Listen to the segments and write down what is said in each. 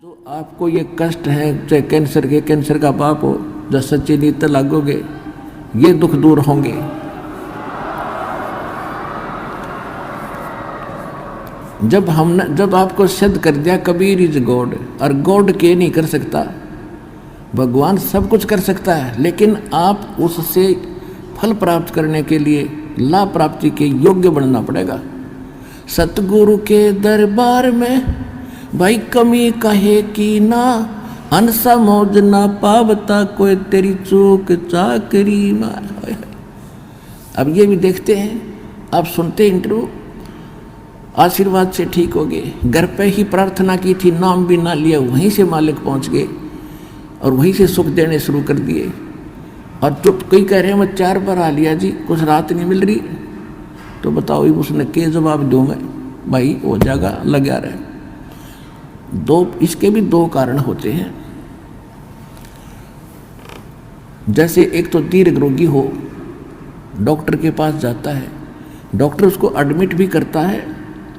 जो आपको ये कष्ट है, चाहे कैंसर का बाप हो, जब सच्ची नीत लागोगे ये दुख दूर होंगे। जब आपको सिद्ध कर दिया कबीर इज गॉड, और गॉड के नहीं कर सकता, भगवान सब कुछ कर सकता है, लेकिन आप उससे फल प्राप्त करने के लिए लाभ प्राप्ति के योग्य बनना पड़ेगा। सतगुरु के दरबार में भाई कमी कहे कि ना, अनसा मौज ना पावता कोई तेरी चूक चाकरी मार। अब ये भी देखते हैं, आप सुनते इंटरव्यू, आशीर्वाद से ठीक हो गए, घर पे ही प्रार्थना की थी, नाम भी ना लिया, वहीं से मालिक पहुंच गए और वहीं से सुख देने शुरू कर दिए। और चुप कोई कह रहे हैं मैं 4 बार आ लिया जी, कुछ राहत नहीं मिल रही, तो बताओ उसने के जवाब दूँ मैं, भाई हो जाएगा, लगा रहे। इसके भी 2 कारण होते हैं। जैसे एक तो दीर्घ रोगी हो, डॉक्टर के पास जाता है, डॉक्टर उसको एडमिट भी करता है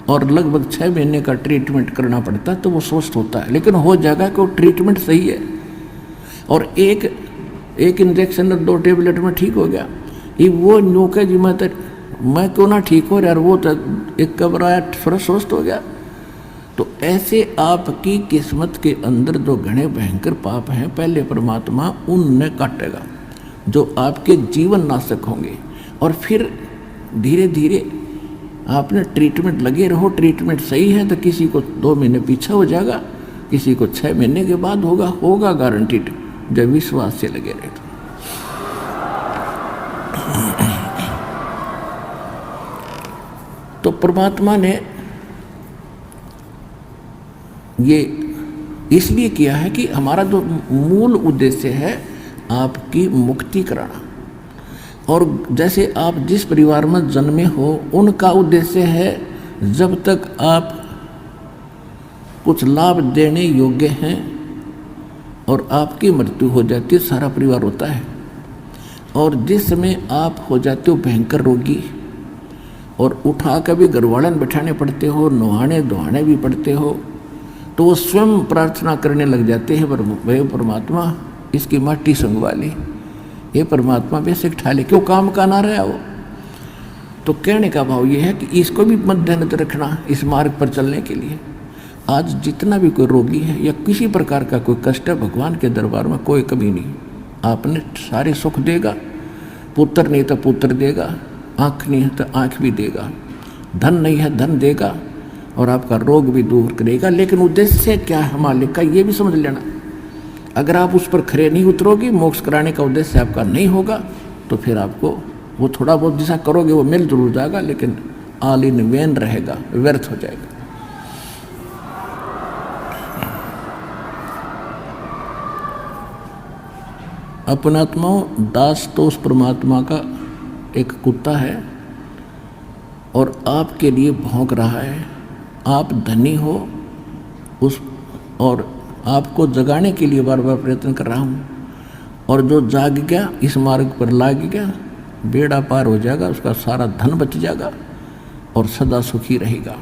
और लगभग 6 महीने का ट्रीटमेंट करना पड़ता है, तो वो स्वस्थ होता है, लेकिन हो जाएगा कि वो ट्रीटमेंट सही है और एक इंजेक्शन और 2 टेबलेट में ठीक हो गया। ये वो न्यूके जी मैं क्यों ना ठीक हो यार, वो तो एक कबर आया थोड़ा स्वस्थ हो गया। तो ऐसे आपकी किस्मत के अंदर जो घने भयंकर पाप हैं, पहले परमात्मा उनने काटेगा जो आपके जीवन नाशक होंगे, और फिर धीरे धीरे आपने ट्रीटमेंट लगे रहो। ट्रीटमेंट सही है तो किसी को 2 महीने पीछे हो जाएगा, किसी को 6 महीने के बाद होगा गारंटीड, जब विश्वास से लगे रहे। तो परमात्मा ने ये इसलिए किया है कि हमारा जो मूल उद्देश्य है आपकी मुक्ति कराना। और जैसे आप जिस परिवार में जन्मे हो, उनका उद्देश्य है जब तक आप कुछ लाभ देने योग्य हैं और आपकी मृत्यु हो जाती है, सारा परिवार होता है। और जिस समय आप हो जाते हो भयंकर रोगी और उठा कर भी घरवाले बैठाने पड़ते हो, नहाने धोहाने भी पड़ते हो, तो वो स्वयं प्रार्थना करने लग जाते हैं, वह परमात्मा इसकी माटी संगवा ले, ये परमात्मा बेसिक ठा ले, क्यों काम का ना रहा हो। तो कहने का भाव ये है कि इसको भी मद्देनजर रखना इस मार्ग पर चलने के लिए। आज जितना भी कोई रोगी है या किसी प्रकार का कोई कष्ट है, भगवान के दरबार में कोई कमी नहीं, आपने सारे सुख देगा। पुत्र नहीं तो पुत्र देगा, आँख नहीं है तो आँख भी देगा, धन नहीं है धन देगा, और आपका रोग भी दूर करेगा। लेकिन उद्देश्य क्या है मालिक का, ये भी समझ लेना। अगर आप उस पर खरे नहीं उतरोगे, मोक्ष कराने का उद्देश्य आपका नहीं होगा, तो फिर आपको वो थोड़ा बहुत जैसा करोगे वो मिल जरूर जाएगा, लेकिन ऑल इन वेन रहेगा, व्यर्थ हो जाएगा। अपनात्माओं, दास तो उस परमात्मा का एक कुत्ता है और आपके लिए भौंक रहा है। आप धनी हो उस, और आपको जगाने के लिए बार बार प्रयत्न कर रहा हूँ, और जो जाग गया इस मार्ग पर लाग गया, बेड़ा पार हो जाएगा, उसका सारा धन बच जाएगा और सदा सुखी रहेगा।